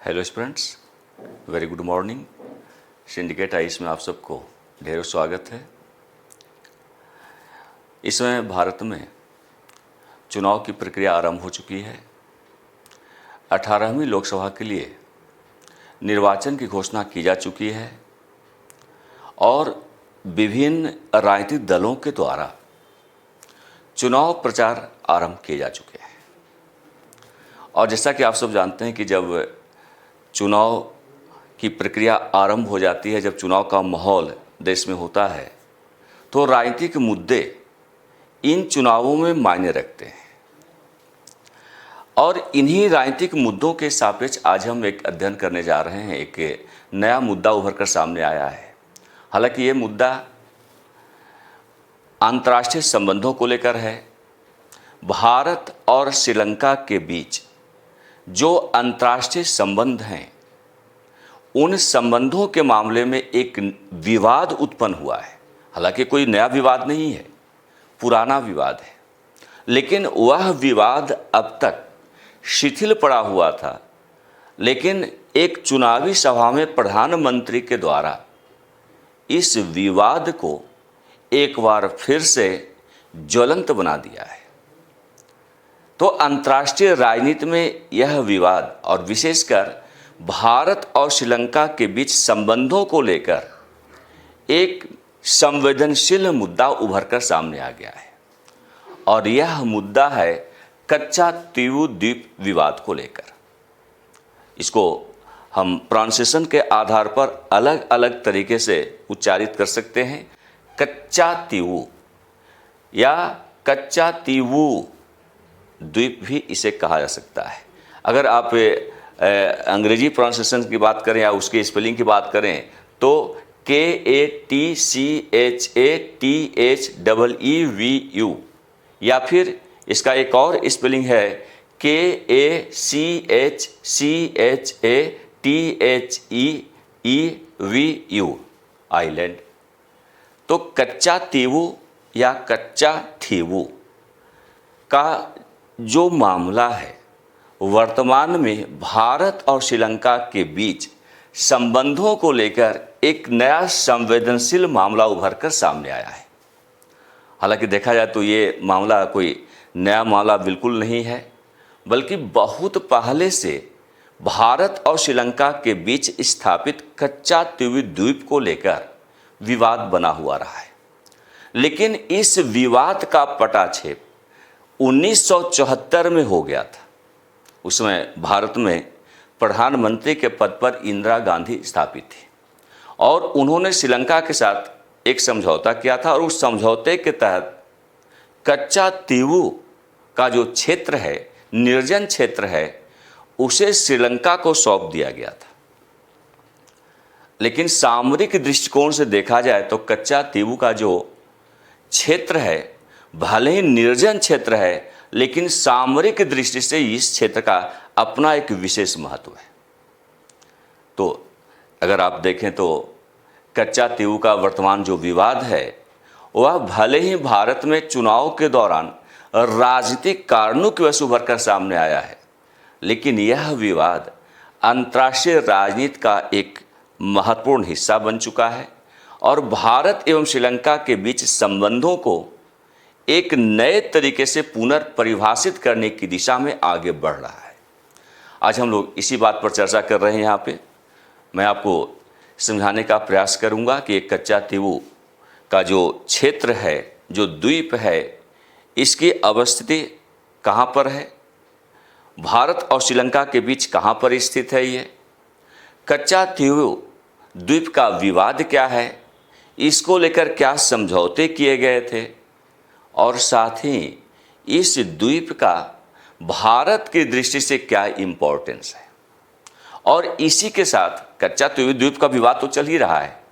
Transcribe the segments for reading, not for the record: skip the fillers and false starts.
Hello students, very good morning. Syndicate IAS में आप सबको ढेरों स्वागत है। इस समय भारत में चुनाव की प्रक्रिया आरंभ हो चुकी है। 18वीं लोकसभा के लिए निर्वाचन की घोषणा की जा चुकी है और विभिन्न राजनीतिक दलों के द्वारा चुनाव प्रचार आरंभ किए जा चुके हैं। और जैसा कि आप सब जानते हैं कि जब चुनाव की प्रक्रिया आरंभ हो जाती है, जब चुनाव का माहौल देश में होता है, तो राजनीतिक मुद्दे इन चुनावों में मायने रखते हैं। और इन्हीं राजनीतिक मुद्दों के सापेक्ष आज हम एक अध्ययन करने जा रहे हैं। एक नया मुद्दा उभर कर सामने आया है। हालांकि ये मुद्दा अंतर्राष्ट्रीय संबंधों को लेकर है। भारत और श्रीलंका के बीच जो अंतर्राष्ट्रीय संबंध हैं, उन संबंधों के मामले में एक विवाद उत्पन्न हुआ है। हालांकि कोई नया विवाद नहीं है, पुराना विवाद है, लेकिन वह विवाद अब तक शिथिल पड़ा हुआ था। लेकिन एक चुनावी सभा में प्रधानमंत्री के द्वारा इस विवाद को एक बार फिर से ज्वलंत बना दिया है। तो अंतर्राष्ट्रीय राजनीति में यह विवाद और विशेषकर भारत और श्रीलंका के बीच संबंधों को लेकर एक संवेदनशील मुद्दा उभर कर सामने आ गया है। और यह मुद्दा है कच्चातीवू द्वीप विवाद को लेकर। इसको हम प्रोनाउंसिएशन के आधार पर अलग अलग तरीके से उच्चारित कर सकते हैं। कच्चातीवू या कच्चातीवू द्वीप भी इसे कहा जा सकता है। अगर आप अंग्रेजी प्रोनाउंसिएशन की बात करें या उसके स्पेलिंग की बात करें तो KATCHATHEEVU, या फिर इसका एक और स्पेलिंग है KACHCHATHEEVU, आइलैंड। तो कच्चातीवू या कच्चाथीवू का जो मामला है, वर्तमान में भारत और श्रीलंका के बीच संबंधों को लेकर एक नया संवेदनशील मामला उभर कर सामने आया है। हालांकि देखा जाए तो ये मामला कोई नया मामला बिल्कुल नहीं है, बल्कि बहुत पहले से भारत और श्रीलंका के बीच स्थापित कच्चातीवू द्वीप को लेकर विवाद बना हुआ रहा है। लेकिन इस विवाद का पटाक्षेप 1974 में हो गया था। उसमें भारत में प्रधानमंत्री के पद पर इंदिरा गांधी स्थापित थी और उन्होंने श्रीलंका के साथ एक समझौता किया था। और उस समझौते के तहत कच्चातीवू का जो क्षेत्र है, निर्जन क्षेत्र है, उसे श्रीलंका को सौंप दिया गया था। लेकिन सामरिक दृष्टिकोण से देखा जाए तो कच्चातीवू का जो क्षेत्र है, भले ही निर्जन क्षेत्र है, लेकिन सामरिक दृष्टि से इस क्षेत्र का अपना एक विशेष महत्व है। तो अगर आप देखें तो कच्चातीवू का वर्तमान जो विवाद है, वह भले ही भारत में चुनाव के दौरान राजनीतिक कारणों की वजह से उभर कर सामने आया है, लेकिन यह विवाद अंतर्राष्ट्रीय राजनीति का एक महत्वपूर्ण हिस्सा बन चुका है और भारत एवं श्रीलंका के बीच संबंधों को एक नए तरीके से पुनर्परिभाषित करने की दिशा में आगे बढ़ रहा है। आज हम लोग इसी बात पर चर्चा कर रहे हैं। यहाँ पे मैं आपको समझाने का प्रयास करूँगा कि एक कच्चातीवू का जो क्षेत्र है, जो द्वीप है, इसकी अवस्थिति कहाँ पर है, भारत और श्रीलंका के बीच कहाँ पर स्थित है, ये कच्चातीवू द्वीप का विवाद क्या है, इसको लेकर क्या समझौते किए गए थे, और साथ ही इस द्वीप का भारत की दृष्टि से क्या इम्पोर्टेंस है। और इसी के साथ कच्चातीवू द्वीप का विवाद तो चल ही रहा है,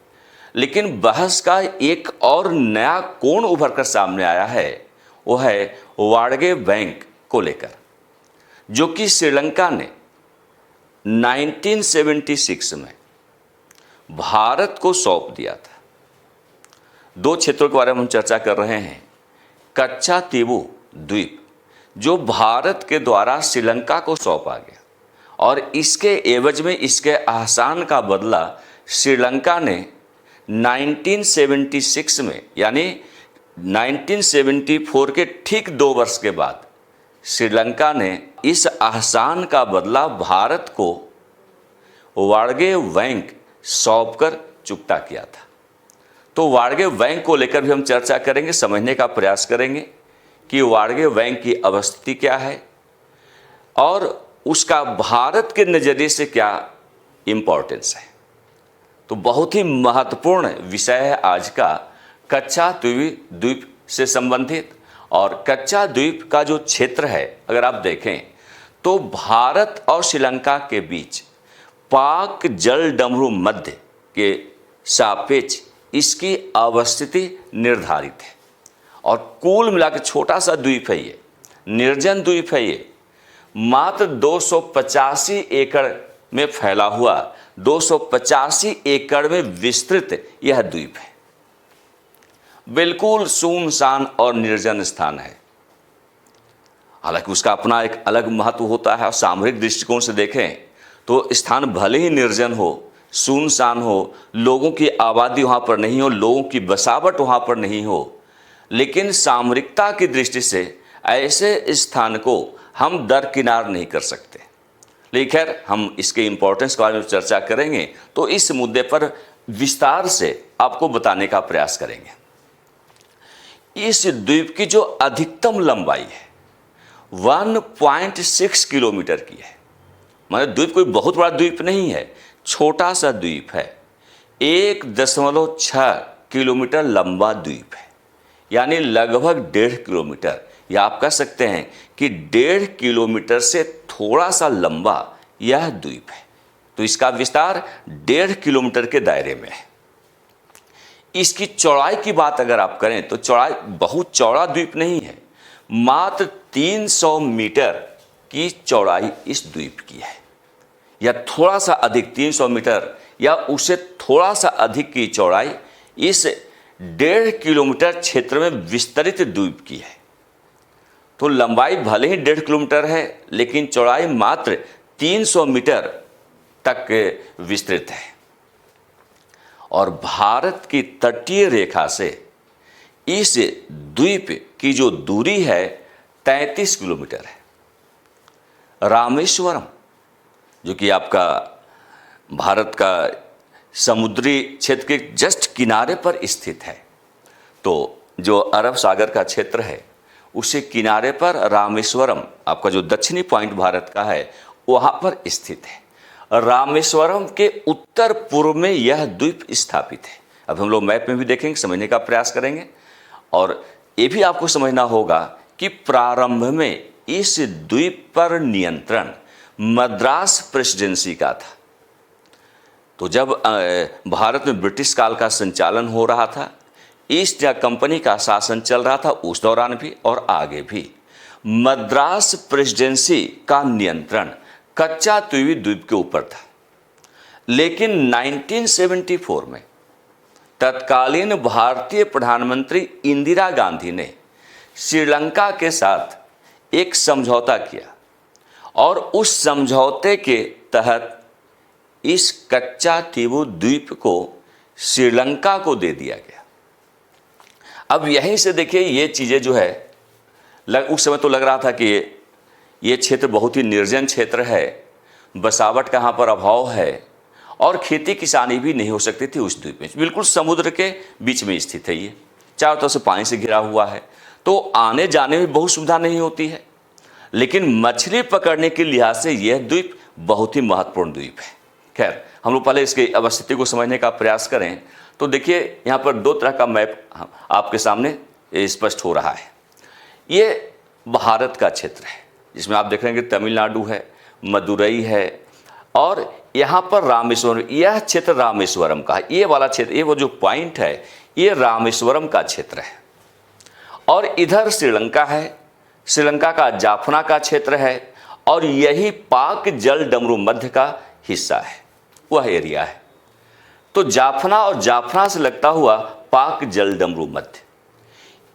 लेकिन बहस का एक और नया कोण उभर कर सामने आया है। वो है वाडगे बैंक को लेकर, जो कि श्रीलंका ने 1976 में भारत को सौंप दिया था। दो क्षेत्रों के बारे में हम चर्चा कर रहे हैं। कच्चातीवू द्वीप जो भारत के द्वारा श्रीलंका को सौंपा गया और इसके एवज में इसके एहसान का बदला श्रीलंका ने 1976 में, यानी 1974 के ठीक 2 वर्ष के बाद श्रीलंका ने इस एहसान का बदला भारत को वाड़गे बैंक सौंपकर चुकता किया था। तो वाड़गे बैंक को लेकर भी हम चर्चा करेंगे, समझने का प्रयास करेंगे कि वाड़गे बैंक की अवस्थिति क्या है और उसका भारत के नज़रिए से क्या इम्पोर्टेंस है। तो बहुत ही महत्वपूर्ण विषय है आज का कच्चा द्वीप से संबंधित। और कच्चा द्वीप का जो क्षेत्र है, अगर आप देखें तो भारत और श्रीलंका के बीच पाक जल डमरू मध्य के सापेक्ष इसकी अवस्थिति निर्धारित है। और कुल मिलाकर छोटा सा द्वीप है, ये निर्जन द्वीप है, ये मात्र 285 एकड़ में फैला हुआ, 285 एकड़ में विस्तृत यह द्वीप है। बिल्कुल सुनसान और निर्जन स्थान है। हालांकि उसका अपना एक अलग महत्व होता है और सामरिक दृष्टिकोण से देखें तो स्थान भले ही निर्जन हो, सुनसान हो, लोगों की आबादी वहाँ पर नहीं हो, लोगों की बसावट वहाँ पर नहीं हो, लेकिन सामरिकता की दृष्टि से ऐसे स्थान को हम दरकिनार नहीं कर सकते। लेकिन खैर हम इसके इम्पोर्टेंस के बारे में चर्चा करेंगे तो इस मुद्दे पर विस्तार से आपको बताने का प्रयास करेंगे। इस द्वीप की जो अधिकतम लंबाई है 1.6 किलोमीटर की है। मतलब द्वीप कोई बहुत बड़ा द्वीप नहीं है, छोटा सा द्वीप है। 1.6 किलोमीटर लंबा द्वीप है, यानी लगभग 1.5 किलोमीटर, या आप कह सकते हैं कि 1.5 किलोमीटर से थोड़ा सा लंबा यह द्वीप है। तो इसका विस्तार 1.5 किलोमीटर के दायरे में है। इसकी चौड़ाई की बात अगर आप करें तो चौड़ाई बहुत चौड़ा द्वीप नहीं है, मात्र 300 मीटर की चौड़ाई इस द्वीप की है, या थोड़ा सा अधिक 300 मीटर या उससे थोड़ा सा अधिक की चौड़ाई इस 1.5 किलोमीटर क्षेत्र में विस्तरित द्वीप की है। तो लंबाई भले ही 1.5 किलोमीटर है, लेकिन चौड़ाई मात्र 300 मीटर तक विस्तृत है। और भारत की तटीय रेखा से इस द्वीप की जो दूरी है 33 किलोमीटर है। रामेश्वरम, जो कि आपका भारत का समुद्री क्षेत्र के जस्ट किनारे पर स्थित है, तो जो अरब सागर का क्षेत्र है उसे किनारे पर रामेश्वरम, आपका जो दक्षिणी पॉइंट भारत का है, वहाँ पर स्थित है। रामेश्वरम के उत्तर पूर्व में यह द्वीप स्थापित है। अब हम लोग मैप में भी देखेंगे, समझने का प्रयास करेंगे। और ये भी आपको समझना होगा कि प्रारंभ में इस द्वीप पर नियंत्रण मद्रास प्रेसिडेंसी का था। तो जब भारत में ब्रिटिश काल का संचालन हो रहा था, ईस्ट इंडिया कंपनी का शासन चल रहा था, उस दौरान भी और आगे भी मद्रास प्रेसिडेंसी का नियंत्रण कच्चा द्वीप के ऊपर था। लेकिन 1974 में तत्कालीन भारतीय प्रधानमंत्री इंदिरा गांधी ने श्रीलंका के साथ एक समझौता किया और उस समझौते के तहत इस कच्चा द्वीप को श्रीलंका को दे दिया गया। अब यहीं से देखिए ये चीज़ें जो है, उस समय तो लग रहा था कि ये क्षेत्र बहुत ही निर्जन क्षेत्र है, बसावट का यहाँ पर अभाव है और खेती किसानी भी नहीं हो सकती थी उस द्वीप में। बिल्कुल समुद्र के बीच में स्थित है, ये चारों तरफ से पानी से घिरा हुआ है, तो आने जाने में बहुत सुविधा नहीं होती है। लेकिन मछली पकड़ने के लिहाज से यह द्वीप बहुत ही महत्वपूर्ण द्वीप है। खैर हम लोग पहले इसकी अवस्थिति को समझने का प्रयास करें तो देखिए यहाँ पर 2 तरह का मैप आपके सामने स्पष्ट हो रहा है। ये भारत का क्षेत्र है जिसमें आप देख रहे हैं कि तमिलनाडु है, मदुरई है और यहाँ पर रामेश्वरम, यह क्षेत्र रामेश्वरम का है। ये वाला क्षेत्र, ये वो जो पॉइंट है, ये रामेश्वरम का क्षेत्र है। और इधर श्रीलंका है, श्रीलंका का जाफना का क्षेत्र है और यही पाक जल डमरू मध्य का हिस्सा है, वह एरिया है। तो जाफना और जाफना से लगता हुआ पाक जल डमरू मध्य,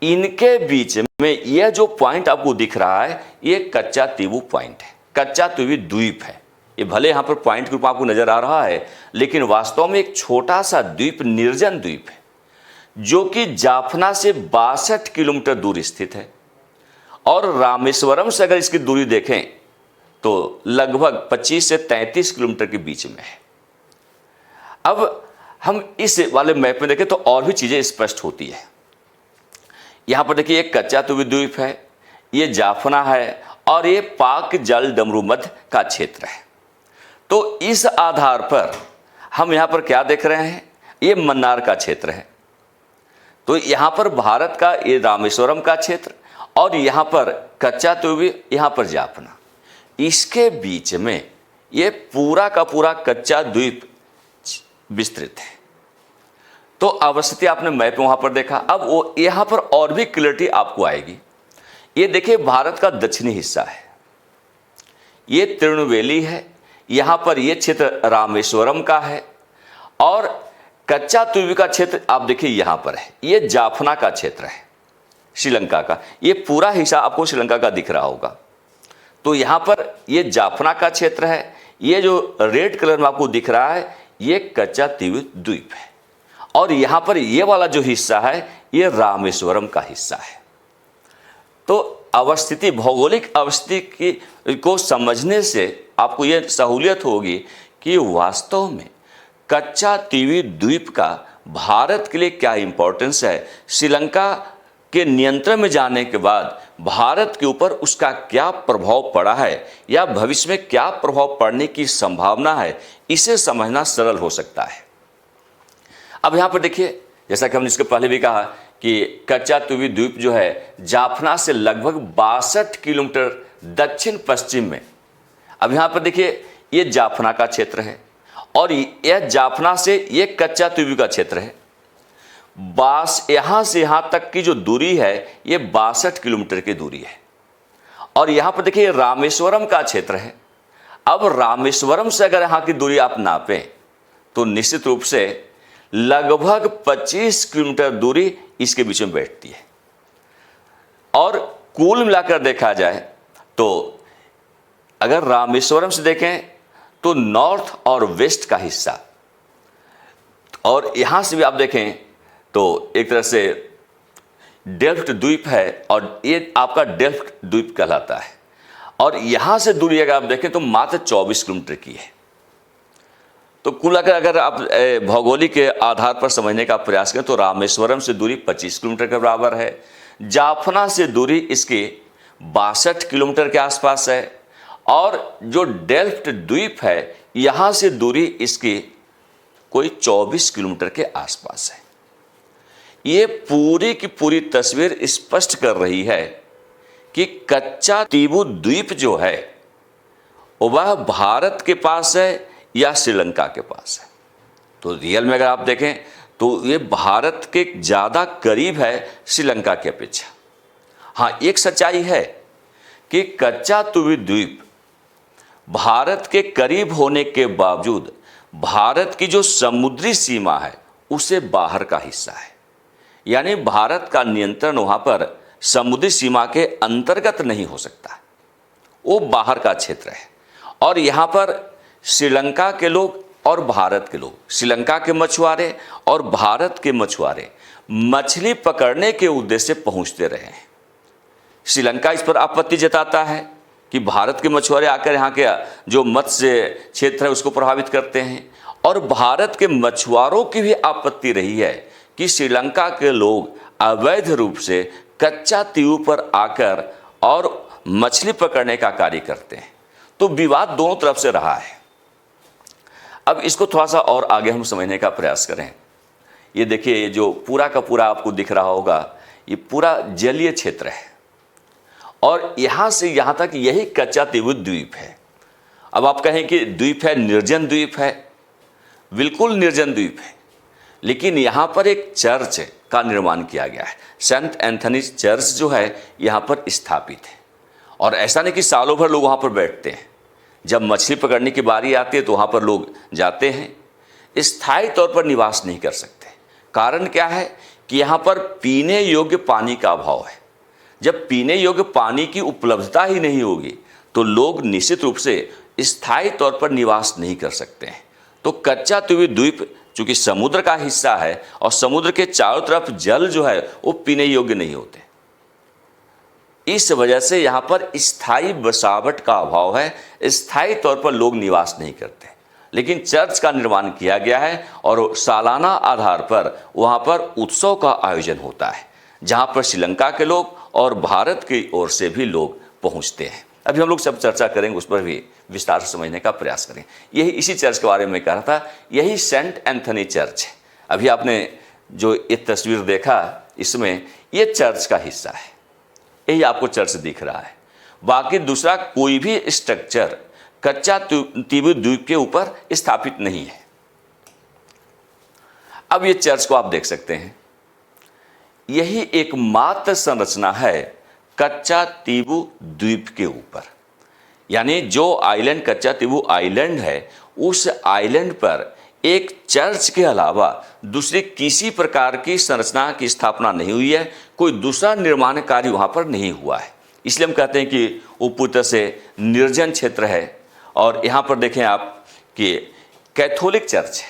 इनके बीच में यह जो पॉइंट आपको दिख रहा है, ये कच्चा तीवू पॉइंट है, कच्चा तीवू द्वीप है। ये भले यहाँ पर पॉइंट के रूप में आपको नजर आ रहा है, लेकिन वास्तव में एक छोटा सा द्वीप, निर्जन द्वीप है, जो कि जाफना से 62 किलोमीटर दूर स्थित है। और रामेश्वरम से अगर इसकी दूरी देखें तो लगभग 25 से 33 किलोमीटर के बीच में है। अब हम इस वाले मैप में देखें तो और भी चीजें स्पष्ट होती है। यहां पर देखिए एक कच्चा तुवी द्वीप है, ये जाफना है, और ये पाक जल डमरू मध्य का क्षेत्र है। तो इस आधार पर हम यहां पर क्या देख रहे हैं, ये मन्नार का क्षेत्र है। तो यहां पर भारत का ये रामेश्वरम का क्षेत्र, और यहां पर कच्चा तुवी, यहां पर जाफना, इसके बीच में ये पूरा का पूरा कच्चा द्वीप विस्तृत है। तो अवस्थिति आपने मैप वहां पर देखा। अब वो यहां पर और भी क्लियरिटी आपको आएगी। ये देखिए भारत का दक्षिणी हिस्सा है, ये तिरुनेलवेली है, यहां पर ये क्षेत्र रामेश्वरम का है, और कच्चा तुवी का क्षेत्र आप देखिए यहां पर है, ये जाफना का क्षेत्र है, श्रीलंका का। ये पूरा हिस्सा आपको श्रीलंका का दिख रहा होगा। तो यहां पर ये जाफना का क्षेत्र है, ये जो रेड कलर में आपको दिख रहा है ये कच्चा तुवी द्वीप है, और यहां पर ये वाला जो हिस्सा है ये रामेश्वरम का हिस्सा है। तो अवस्थिति, भौगोलिक अवस्थिति को समझने से आपको ये सहूलियत होगी कि वास्तव में कच्चा तुवी द्वीप का भारत के लिए क्या इंपॉर्टेंस है। श्रीलंका के नियंत्रण में जाने के बाद भारत के ऊपर उसका क्या प्रभाव पड़ा है, या भविष्य में क्या प्रभाव पड़ने की संभावना है, इसे समझना सरल हो सकता है। अब यहां पर देखिए, जैसा कि हमने इसके पहले भी कहा कि कच्चा तुवी द्वीप जो है जाफना से लगभग 62 किलोमीटर दक्षिण पश्चिम में। अब यहां पर देखिए ये जाफना का क्षेत्र है, और यह जाफना से ये कच्चा तुवी का क्षेत्र है। यहां से यहां तक की जो दूरी है ये 62 किलोमीटर की दूरी है। और यहां पर देखिए रामेश्वरम का क्षेत्र है। अब रामेश्वरम से अगर यहां की दूरी आप नापें तो निश्चित रूप से लगभग 25 किलोमीटर दूरी इसके बीच में बैठती है। और कुल मिलाकर देखा जाए तो अगर रामेश्वरम से देखें तो नॉर्थ और वेस्ट का हिस्सा, और यहां से भी आप देखें तो एक तरह से डेल्फ्ट द्वीप है, और ये आपका डेल्फ्ट द्वीप कहलाता है। और यहां से दूरी अगर आप देखें तो मात्र 24 किलोमीटर की है। तो कुल अगर आप भौगोलिक के आधार पर समझने का प्रयास करें तो रामेश्वरम से दूरी 25 किलोमीटर के बराबर है, जाफना से दूरी इसकी 62 किलोमीटर के आसपास है, और जो डेल्फ्ट द्वीप है यहां से दूरी इसकी कोई 24 किलोमीटर के आसपास है। ये पूरी की पूरी तस्वीर स्पष्ट कर रही है कि कच्चा तुवी द्वीप जो है वह भारत के पास है या श्रीलंका के पास है। तो रियल में अगर आप देखें तो ये भारत के ज़्यादा करीब है श्रीलंका की अपेक्षा। हाँ, एक सच्चाई है कि कच्चा तुवी द्वीप भारत के करीब होने के बावजूद भारत की जो समुद्री सीमा है उसे बाहर का हिस्सा है, यानी भारत का नियंत्रण वहाँ पर समुद्री सीमा के अंतर्गत नहीं हो सकता, वो बाहर का क्षेत्र है। और यहाँ पर श्रीलंका के लोग और भारत के लोग, श्रीलंका के मछुआरे और भारत के मछुआरे मछली पकड़ने के उद्देश्य से पहुँचते रहे हैं। श्रीलंका इस पर आपत्ति जताता है कि भारत के मछुआरे आकर यहाँ के जो मत्स्य क्षेत्र है उसको प्रभावित करते हैं, और भारत के मछुआरों की भी आपत्ति रही है कि श्रीलंका के लोग अवैध रूप से कच्चा तुवी पर आकर और मछली पकड़ने का कार्य करते हैं। तो विवाद दोनों तरफ से रहा है। अब इसको थोड़ा सा और आगे हम समझने का प्रयास करें। ये देखिए, ये जो पूरा का पूरा आपको दिख रहा होगा ये पूरा जलीय क्षेत्र है, और यहाँ से यहाँ तक यही कच्चा तुवी द्वीप है। अब आप कहें कि द्वीप है, निर्जन द्वीप है, बिल्कुल निर्जन द्वीप है, लेकिन यहाँ पर एक चर्च का निर्माण किया गया है। सेंट एंथनी चर्च जो है यहाँ पर स्थापित है, और ऐसा नहीं कि सालों भर लोग वहाँ पर बैठते हैं। जब मछली पकड़ने की बारी आती है तो वहाँ पर लोग जाते हैं। स्थायी तौर पर निवास नहीं कर सकते। कारण क्या है कि यहाँ पर पीने योग्य पानी का अभाव है। जब पीने योग्य पानी की उपलब्धता ही नहीं होगी तो लोग निश्चित रूप से स्थायी तौर पर निवास नहीं कर सकते हैं। तो कच्चा द्वीप चूंकि समुद्र का हिस्सा है और समुद्र के चारों तरफ जल जो है वो पीने योग्य नहीं होते, इस वजह से यहाँ पर स्थायी बसावट का अभाव है, स्थायी तौर पर लोग निवास नहीं करते। लेकिन चर्च का निर्माण किया गया है और सालाना आधार पर वहाँ पर उत्सव का आयोजन होता है, जहाँ पर श्रीलंका के लोग और भारत की ओर से भी लोग पहुँचते हैं। अभी हम लोग सब चर्चा करेंगे, उस पर भी विस्तार से समझने का प्रयास करें। यही इसी चर्च के बारे में कह रहा था, यही सेंट एंथनी चर्च है। अभी आपने जो ये तस्वीर देखा, इसमें ये चर्च का हिस्सा है, यही आपको चर्च दिख रहा है। बाकी दूसरा कोई भी स्ट्रक्चर कच्चा तीबू द्वीप के ऊपर स्थापित नहीं है। अब ये चर्च को आप देख सकते हैं, यही एकमात्र संरचना है कच्चा तीबू द्वीप के ऊपर। यानी जो आइलैंड कच्चा तीबू आइलैंड है, उस आइलैंड पर एक चर्च के अलावा दूसरी किसी प्रकार की संरचना की स्थापना नहीं हुई है, कोई दूसरा निर्माण कार्य वहाँ पर नहीं हुआ है। इसलिए हम कहते हैं कि वो पूरी तरह से निर्जन क्षेत्र है। और यहाँ पर देखें आप कि कैथोलिक चर्च है,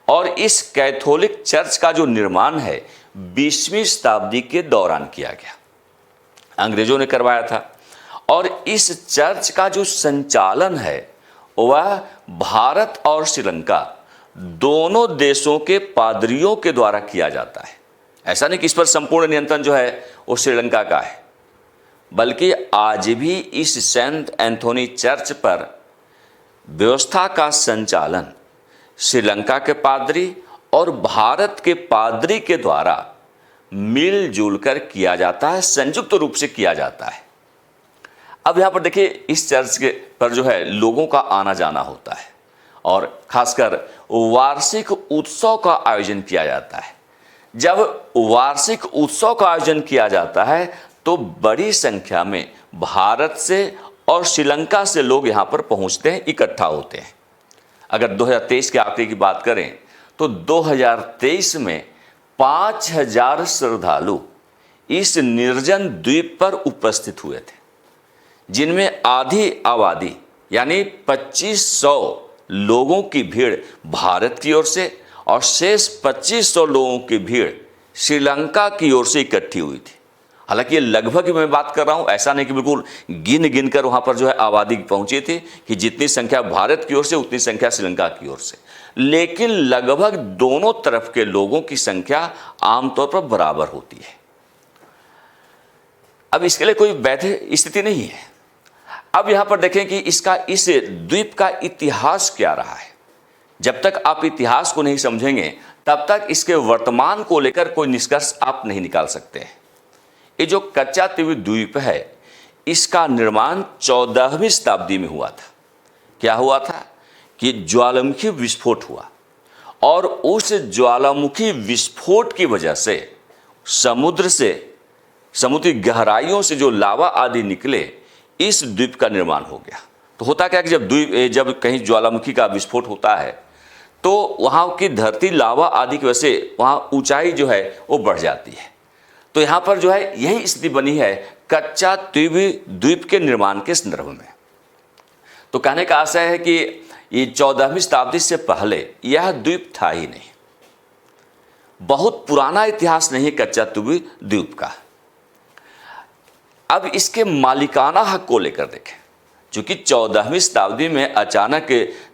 और इस कैथोलिक चर्च का जो निर्माण है 20वीं शताब्दी के दौरान किया गया, अंग्रेजों ने करवाया था। और इस चर्च का जो संचालन है वह भारत और श्रीलंका दोनों देशों के पादरियों के द्वारा किया जाता है। ऐसा नहीं कि इस पर संपूर्ण नियंत्रण जो है वो श्रीलंका का है, बल्कि आज भी इस सेंट एंथोनी चर्च पर व्यवस्था का संचालन श्रीलंका के पादरी और भारत के पादरी के द्वारा मिलजुल कर किया जाता है, संयुक्त रूप से किया जाता है। अब यहाँ पर देखिए, इस चर्च के पर जो है लोगों का आना जाना होता है और खासकर वार्षिक उत्सव का आयोजन किया जाता है। जब वार्षिक उत्सव का आयोजन किया जाता है तो बड़ी संख्या में भारत से और श्रीलंका से लोग यहाँ पर पहुँचते हैं, इकट्ठा होते हैं। अगर 2023 के आंकड़े की बात करें तो 2023 में 5000 श्रद्धालु इस निर्जन द्वीप पर उपस्थित हुए थे, जिनमें आधी आबादी यानी 2500 लोगों की भीड़ भारत की ओर से और शेष 2500 लोगों की भीड़ श्रीलंका की ओर से इकट्ठी हुई थी। हालांकि ये लगभग मैं बात कर रहा हूँ, ऐसा नहीं कि बिल्कुल गिन गिन कर वहाँ पर जो है आबादी पहुँची थी कि जितनी संख्या भारत की ओर से उतनी संख्या श्रीलंका की ओर से, लेकिन लगभग दोनों तरफ के लोगों की संख्या आमतौर पर बराबर होती है। अब इसके लिए कोई वैध स्थिति नहीं है। अब यहाँ पर देखें कि इसका इस द्वीप का इतिहास क्या रहा है। जब तक आप इतिहास को नहीं समझेंगे तब तक इसके वर्तमान को लेकर कोई निष्कर्ष आप नहीं निकाल सकते हैं। ये जो कच्चा तीबू द्वीप है, इसका निर्माण 14वीं शताब्दी में हुआ था। क्या हुआ था कि ज्वालामुखी विस्फोट हुआ और उस ज्वालामुखी विस्फोट की वजह से समुद्री गहराइयों से जो लावा आदि निकले, इस द्वीप का निर्माण हो गया। तो होता क्या कि जब कहीं ज्वालामुखी का विस्फोट होता है तो वहाँ की धरती लावा आदि की वजह से वहाँ ऊंचाई जो है वो बढ़ जाती है। तो यहाँ पर जो है यही स्थिति बनी है कच्चा तीबू द्वीप के निर्माण के संदर्भ में। तो कहने का आशय है कि ये 14वीं शताब्दी से पहले यह द्वीप था ही नहीं। बहुत पुराना इतिहास नहीं कच्चा तीबू द्वीप का। अब इसके मालिकाना हक को लेकर देखें, क्योंकि 14वीं शताब्दी में अचानक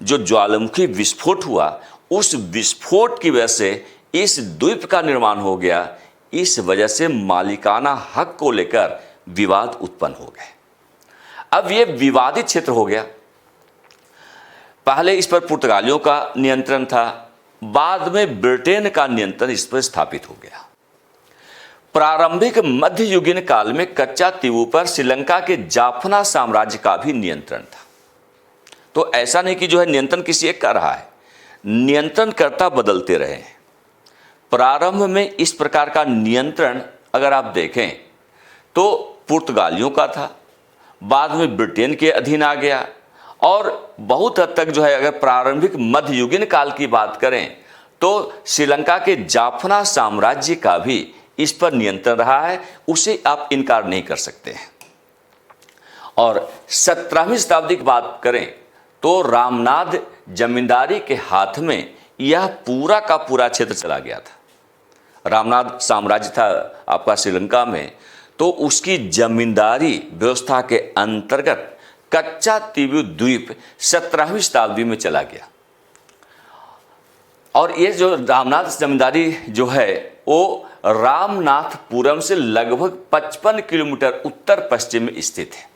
जो ज्वालामुखी विस्फोट हुआ, उस विस्फोट की वजह से इस द्वीप का निर्माण हो गया। इस वजह से मालिकाना हक को लेकर विवाद उत्पन्न हो गए। अब ये विवादित क्षेत्र हो गया। पहले इस पर पुर्तगालियों का नियंत्रण था, बाद में ब्रिटेन का नियंत्रण इस पर स्थापित हो गया। प्रारंभिक मध्ययुगीन काल में कच्चा तीबू पर श्रीलंका के जाफना साम्राज्य का भी नियंत्रण था। तो ऐसा नहीं कि जो है नियंत्रण किसी एक का रहा है, नियंत्रणकर्ता बदलते रहे हैं। प्रारंभ में इस प्रकार का नियंत्रण अगर आप देखें तो पुर्तगालियों का था, बाद में ब्रिटेन के अधीन आ गया और बहुत हद तक जो है अगर प्रारंभिक मध्ययुगीन काल की बात करें तो श्रीलंका के जाफना साम्राज्य का भी इस पर नियंत्रण रहा है, उसे आप इनकार नहीं कर सकते हैं। और 17वीं शताब्दी की बात करें तो रामनाथ जमींदारी के हाथ में यह पूरा का पूरा क्षेत्र चला गया था। रामनाथ साम्राज्य था आपका श्रीलंका में, तो उसकी जमींदारी व्यवस्था के अंतर्गत कच्चा तीवु द्वीप 17वीं शताब्दी में चला गया। और ये जो रामनाथ जमींदारी जो है वो रामनाथपुरम से लगभग 55 किलोमीटर उत्तर पश्चिम में स्थित है।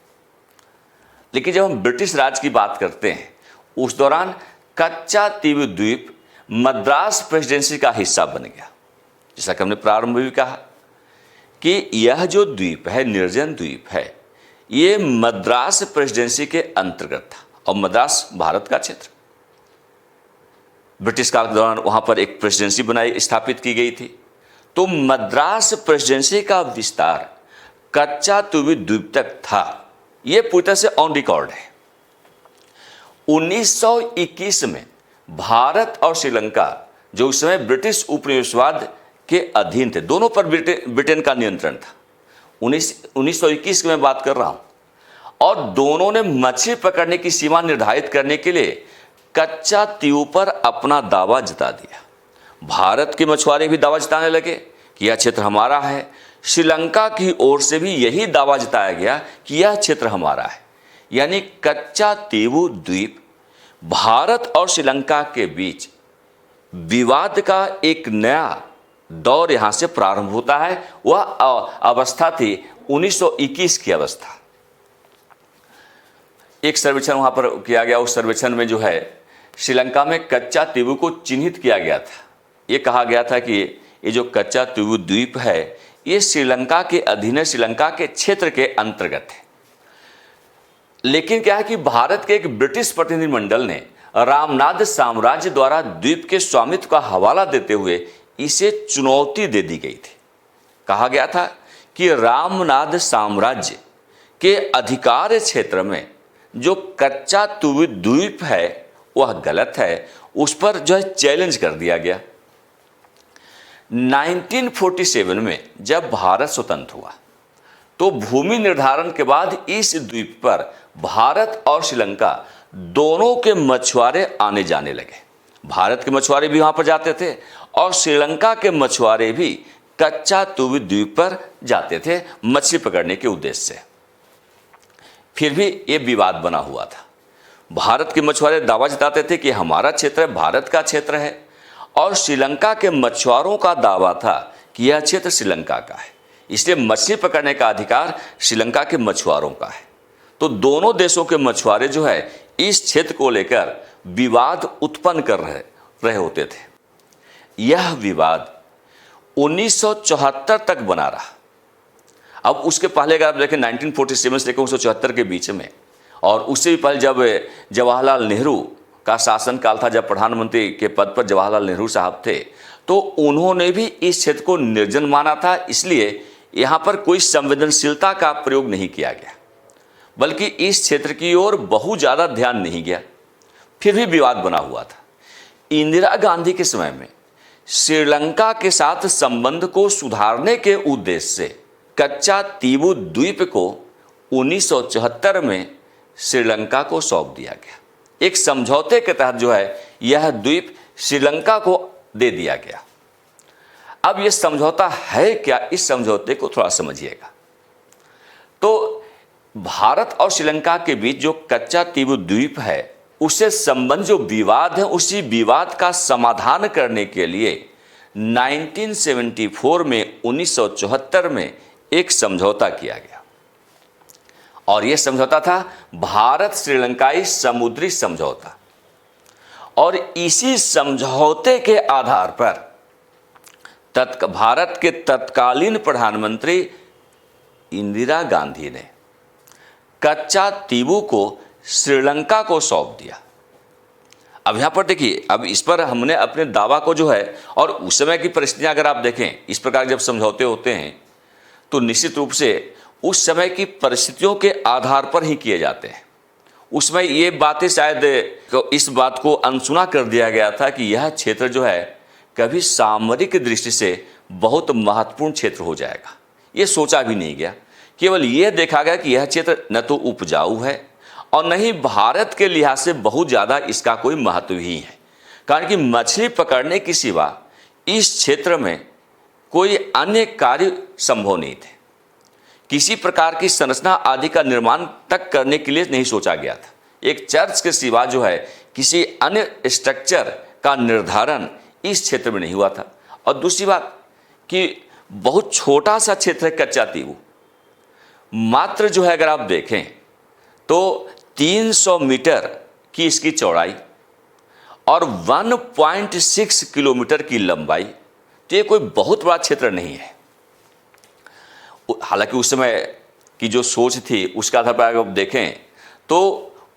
लेकिन जब हम ब्रिटिश राज की बात करते हैं उस दौरान कच्चा तीवु द्वीप मद्रास प्रेसिडेंसी का हिस्सा बन गया। जैसा कि हमने प्रारंभ में भी कहा कि यह जो द्वीप है, निर्जन द्वीप है, ये मद्रास प्रेसिडेंसी के अंतर्गत था और मद्रास भारत का क्षेत्र। ब्रिटिश काल के दौरान वहां पर एक प्रेसिडेंसी बनाई स्थापित की गई थी। तो मद्रास प्रेसिडेंसी का विस्तार कच्चा तीवु द्वीप तक था। यह पूरी तरह से ऑन रिकॉर्ड है। 1921 में भारत और श्रीलंका जो उस समय ब्रिटिश उपनिवेशवाद के अधीन थे, दोनों पर ब्रिटेन का नियंत्रण था। 1921 की मैं बात कर रहा हूं। और दोनों ने मछली पकड़ने की सीमा निर्धारित करने के लिए कच्चा तीवु पर अपना दावा जता दिया। भारत के मछुआरे भी दावा जताने लगे कि यह क्षेत्र हमारा है। श्रीलंका की ओर से भी यही दावा जताया गया कि यह क्षेत्र हमारा है। यानी कच्चा तीवु द्वीप भारत और श्रीलंका के बीच विवाद का एक नया दौर यहां से प्रारंभ होता है। वह अवस्था थी 1921 की अवस्था। एक सर्वेक्षण वहां पर किया गया। उस सर्वेक्षण में जो है श्रीलंका में कच्चा तीवु को चिन्हित किया गया था। यह कहा गया था कि ये जो कच्चा तीवु द्वीप है ये श्रीलंका के अधीन है, श्रीलंका के क्षेत्र के अंतर्गत है। लेकिन क्या है कि भारत के एक ब्रिटिश प्रतिनिधिमंडल ने रामनाथ साम्राज्य द्वारा द्वीप के स्वामित्व का हवाला देते हुए इसे चुनौती दे दी गई थी। कहा गया था कि रामनाथ साम्राज्य के अधिकार क्षेत्र में जो कच्चा तीवु द्वीप है वह गलत है। उस पर जो है चैलेंज कर दिया गया। 1947 में जब भारत स्वतंत्र हुआ तो भूमि निर्धारण के बाद इस द्वीप पर भारत और श्रीलंका दोनों के मछुआरे आने जाने लगे। भारत के मछुआरे भी वहां पर जाते थे और श्रीलंका के मछुआरे भी कच्चा तीवु द्वीप पर जाते थे मछली पकड़ने के उद्देश्य से। फिर भी यह विवाद बना हुआ था। भारत के मछुआरे दावा जताते थे कि हमारा क्षेत्र है, भारत का क्षेत्र है, और श्रीलंका के मछुआरों का दावा था कि यह क्षेत्र श्रीलंका का है, इसलिए मछली पकड़ने का अधिकार श्रीलंका के मछुआरों का है। तो दोनों देशों के मछुआरे जो है इस क्षेत्र को लेकर विवाद उत्पन्न कर रहे होते थे। यह विवाद 1974 तक बना रहा। अब उसके पहले अगर आप देखें 1947 से लेकर 1974 के बीच में, और उससे भी पहले जब जवाहरलाल नेहरू का शासनकाल था, जब प्रधानमंत्री के पद पर जवाहरलाल नेहरू साहब थे, तो उन्होंने भी इस क्षेत्र को निर्जन माना था। इसलिए यहाँ पर कोई संवेदनशीलता का प्रयोग नहीं किया गया, बल्कि इस क्षेत्र की ओर बहुत ज़्यादा ध्यान नहीं गया। फिर भी विवाद बना हुआ था। इंदिरा गांधी के समय में श्रीलंका के साथ संबंध को सुधारने के उद्देश्य से कच्चा तीवु द्वीप को 1974 में श्रीलंका को सौंप दिया गया। एक समझौते के तहत जो है यह द्वीप श्रीलंका को दे दिया गया। अब यह समझौता है क्या, इस समझौते को थोड़ा समझिएगा। तो भारत और श्रीलंका के बीच जो कच्चा तीवु द्वीप है उससे संबंध जो विवाद है, उसी विवाद का समाधान करने के लिए 1974 में 1974 में एक समझौता किया गया। और यह समझौता था भारत श्रीलंकाई समुद्री समझौता। और इसी समझौते के आधार पर भारत के तत्कालीन प्रधानमंत्री इंदिरा गांधी ने कच्चा तीवु को श्रीलंका को सौंप दिया। अब यहाँ पर देखिए, अब इस पर हमने अपने दावा को जो है, और उस समय की परिस्थितियाँ अगर आप देखें, इस प्रकार जब समझौते होते हैं तो निश्चित रूप से उस समय की परिस्थितियों के आधार पर ही किए जाते हैं। उसमें ये बातें शायद इस बात को अनसुना कर दिया गया था कि यह क्षेत्र जो है कभी सामरिक दृष्टि से बहुत महत्वपूर्ण क्षेत्र हो जाएगा। ये सोचा भी नहीं गया, केवल यह देखा गया कि यह क्षेत्र न तो उपजाऊ है और न ही भारत के लिहाज से बहुत ज़्यादा इसका कोई महत्व ही है, कारण कि मछली पकड़ने के सिवा इस क्षेत्र में कोई अन्य कार्य संभव नहीं थे। किसी प्रकार की संरचना आदि का निर्माण तक करने के लिए नहीं सोचा गया था। एक चर्च के सिवा जो है किसी अन्य स्ट्रक्चर का निर्धारण इस क्षेत्र में नहीं हुआ था। और दूसरी बात कि बहुत छोटा सा क्षेत्र है कच्चा तीवू, मात्र जो है अगर आप देखें तो 300 मीटर की इसकी चौड़ाई और 1.6 किलोमीटर की लंबाई, तो ये कोई बहुत बड़ा क्षेत्र नहीं है। हालांकि उस समय की जो सोच थी उसके आधार पर अगर आप देखें तो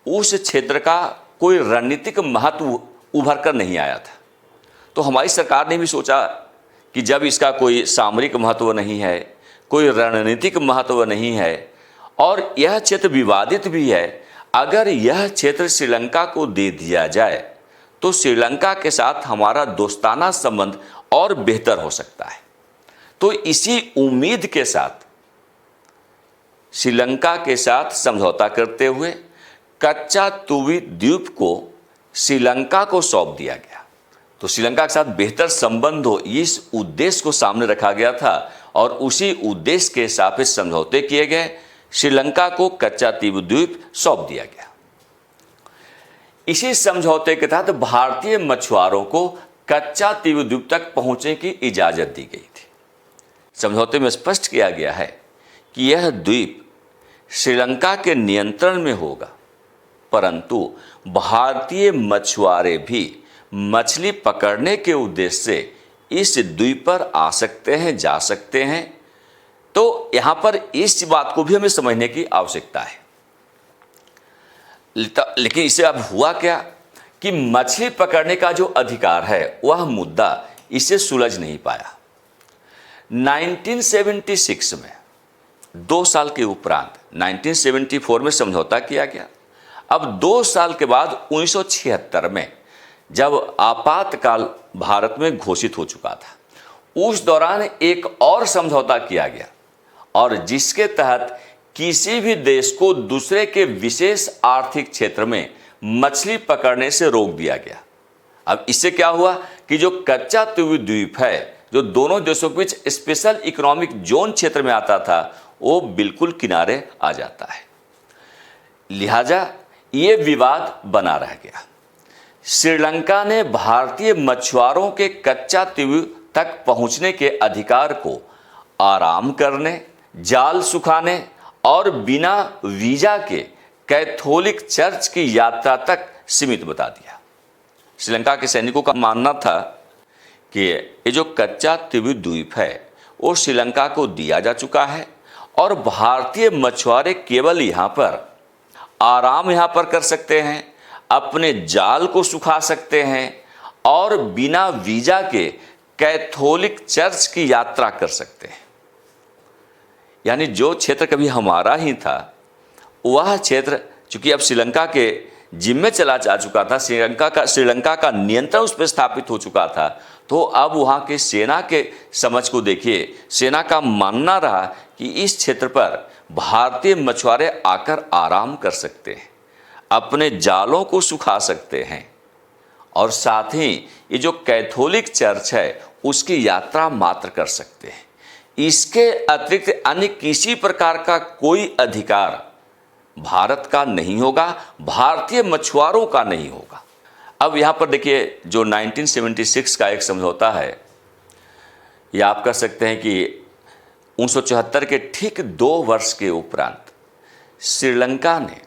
उस क्षेत्र का कोई रणनीतिक महत्व उभर कर नहीं आया था। तो हमारी सरकार ने भी सोचा कि जब इसका कोई सामरिक महत्व नहीं है, कोई रणनीतिक महत्व नहीं है और यह क्षेत्र विवादित भी है, अगर यह क्षेत्र श्रीलंका को दे दिया जाए तो श्रीलंका के साथ हमारा दोस्ताना संबंध और बेहतर हो सकता है। तो इसी उम्मीद के साथ श्रीलंका के साथ समझौता करते हुए कच्चा तीवू द्वीप को श्रीलंका को सौंप दिया गया। तो श्रीलंका के साथ बेहतर संबंध हो, इस उद्देश्य को सामने रखा गया था और उसी उद्देश्य के हिसाब से समझौते किए गए। श्रीलंका को कच्चा तीवू द्वीप सौंप दिया गया। इसी समझौते के तहत भारतीय मछुआरों को कच्चा तीवू द्वीप तक पहुंचने की इजाजत दी गई थी। समझौते में स्पष्ट किया गया है कि यह द्वीप श्रीलंका के नियंत्रण में होगा, परंतु भारतीय मछुआरे भी मछली पकड़ने के उद्देश्य से इस द्वीप पर आ सकते हैं, जा सकते हैं। तो यहां पर इस बात को भी हमें समझने की आवश्यकता है। लेकिन इसे अब हुआ क्या कि मछली पकड़ने का जो अधिकार है वह मुद्दा इसे सुलझ नहीं पाया। 1976 में 2 साल के उपरांत 1974 में समझौता किया गया। अब 2 साल के बाद 1976 में जब आपातकाल भारत में घोषित हो चुका था, उस दौरान एक और समझौता किया गया और जिसके तहत किसी भी देश को दूसरे के विशेष आर्थिक क्षेत्र में मछली पकड़ने से रोक दिया गया। अब इससे क्या हुआ कि जो कच्चा तीवू द्वीप है, जो दोनों देशों के बीच स्पेशल इकोनॉमिक जोन क्षेत्र में आता था, वो बिल्कुल किनारे आ जाता है। लिहाजा ये विवाद बना रह गया। श्रीलंका ने भारतीय मछुआरों के कच्चा तीवू तक पहुंचने के अधिकार को आराम करने, जाल सुखाने और बिना वीजा के कैथोलिक चर्च की यात्रा तक सीमित बता दिया। श्रीलंका के सैनिकों का मानना था कि ये जो कच्चा तीवू द्वीप है वो श्रीलंका को दिया जा चुका है और भारतीय मछुआरे केवल यहाँ पर आराम यहाँ पर कर सकते हैं, अपने जाल को सुखा सकते हैं और बिना वीजा के कैथोलिक चर्च की यात्रा कर सकते हैं। यानी जो क्षेत्र कभी हमारा ही था वह क्षेत्र चूंकि अब श्रीलंका के जिम्मे चला जा चुका था, श्रीलंका का नियंत्रण उस पर स्थापित हो चुका था, तो अब वहाँ के सेना के समझ को देखिए। सेना का मानना रहा कि इस क्षेत्र पर भारतीय मछुआरे आकर आराम कर सकते हैं, अपने जालों को सुखा सकते हैं और साथ ही ये जो कैथोलिक चर्च है उसकी यात्रा मात्र कर सकते हैं। इसके अतिरिक्त अन्य किसी प्रकार का कोई अधिकार भारत का नहीं होगा, भारतीय मछुआरों का नहीं होगा। अब यहाँ पर देखिए जो 1976 का एक समझौता है, या आप कह सकते हैं कि 1974 के ठीक 2 वर्ष के उपरांत श्रीलंका ने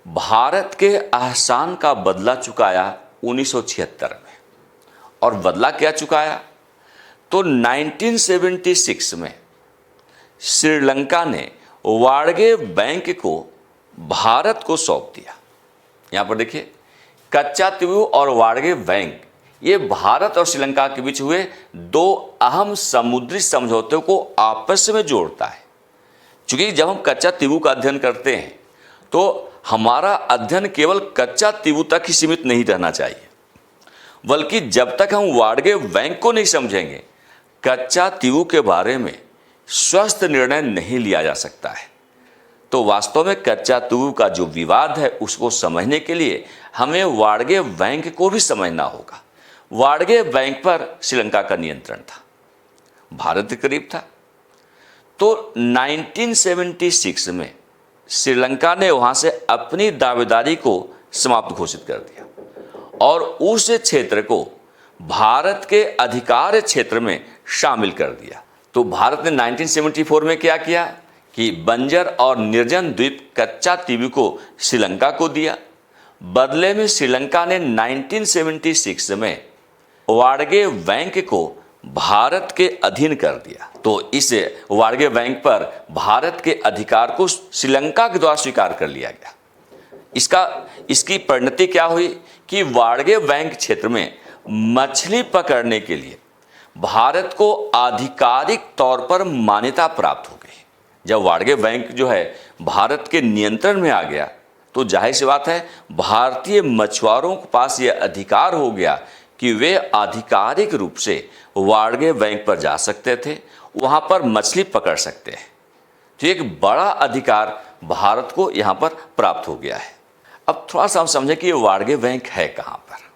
भारत के एहसान का बदला चुकाया 1976 में। और बदला क्या चुकाया? तो 1976 में श्रीलंका ने वाड़गे बैंक को भारत को सौंप दिया। यहाँ पर देखिए कच्चा तीवू और वाड़गे बैंक ये भारत और श्रीलंका के बीच हुए 2 अहम समुद्री समझौतों को आपस में जोड़ता है। क्योंकि जब हम कच्चा तीवू का अध्ययन करते हैं तो हमारा अध्ययन केवल कच्चा तीवू तक ही सीमित नहीं रहना चाहिए, बल्कि जब तक हम वाड़गे बैंक को नहीं समझेंगे कच्चा तीवू के बारे में स्वस्थ निर्णय नहीं लिया जा सकता है। तो वास्तव में कच्चा तीवू का जो विवाद है उसको समझने के लिए हमें वाड़गे बैंक को भी समझना होगा। वाड़गे बैंक पर श्रीलंका का नियंत्रण था, भारत के करीब था। तो 1976 में श्रीलंका ने वहां से अपनी दावेदारी को समाप्त घोषित कर दिया और उस क्षेत्र को भारत के अधिकार क्षेत्र में शामिल कर दिया। तो भारत ने 1974 में क्या किया कि बंजर और निर्जन द्वीप कच्चा तीवू को श्रीलंका को दिया। बदले में श्रीलंका ने 1976 में वाड़गे बैंक को भारत के अधीन कर दिया। तो इस वाड़गे बैंक पर भारत के अधिकार को श्रीलंका के द्वारा स्वीकार कर लिया गया। इसकी परिणति क्या हुई कि वाड़गे बैंक क्षेत्र में मछली पकड़ने के लिए भारत को आधिकारिक तौर पर मान्यता प्राप्त हो गई। जब वाड़गे बैंक जो है भारत के नियंत्रण में आ गया तो जाहिर सी बात है भारतीय मछुआरों के पास यह अधिकार हो गया कि वे आधिकारिक रूप से वाड़गे बैंक पर जा सकते थे, वहां पर मछली पकड़ सकते हैं। तो एक बड़ा अधिकार भारत को यहां पर प्राप्त हो गया है। अब थोड़ा सा हम समझें कि ये वाड़गे बैंक है कहां पर।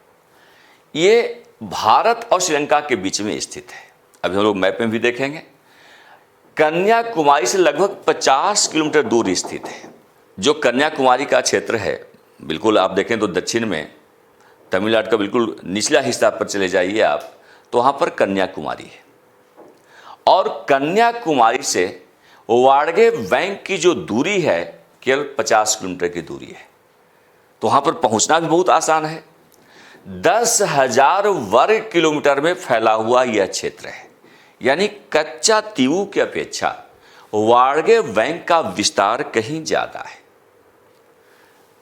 ये भारत और श्रीलंका के बीच में स्थित है। अभी हम लोग मैप में भी देखेंगे। कन्याकुमारी से लगभग 50 किलोमीटर दूर स्थित है। जो कन्याकुमारी का क्षेत्र है, बिल्कुल आप देखें तो दक्षिण में तमिलनाडु का बिल्कुल निचला हिस्सा पर चले जाइए आप, तो वहाँ पर कन्याकुमारी है। और कन्याकुमारी से वाड़गे बैंक की जो दूरी है केवल 50 किलोमीटर की दूरी है। तो वहाँ पर पहुँचना भी बहुत आसान है। 10,000 वर्ग किलोमीटर में फैला हुआ यह क्षेत्र है। यानी कच्चा तीवू की अपेक्षा वाड़गे बैंक का विस्तार कहीं ज़्यादा है।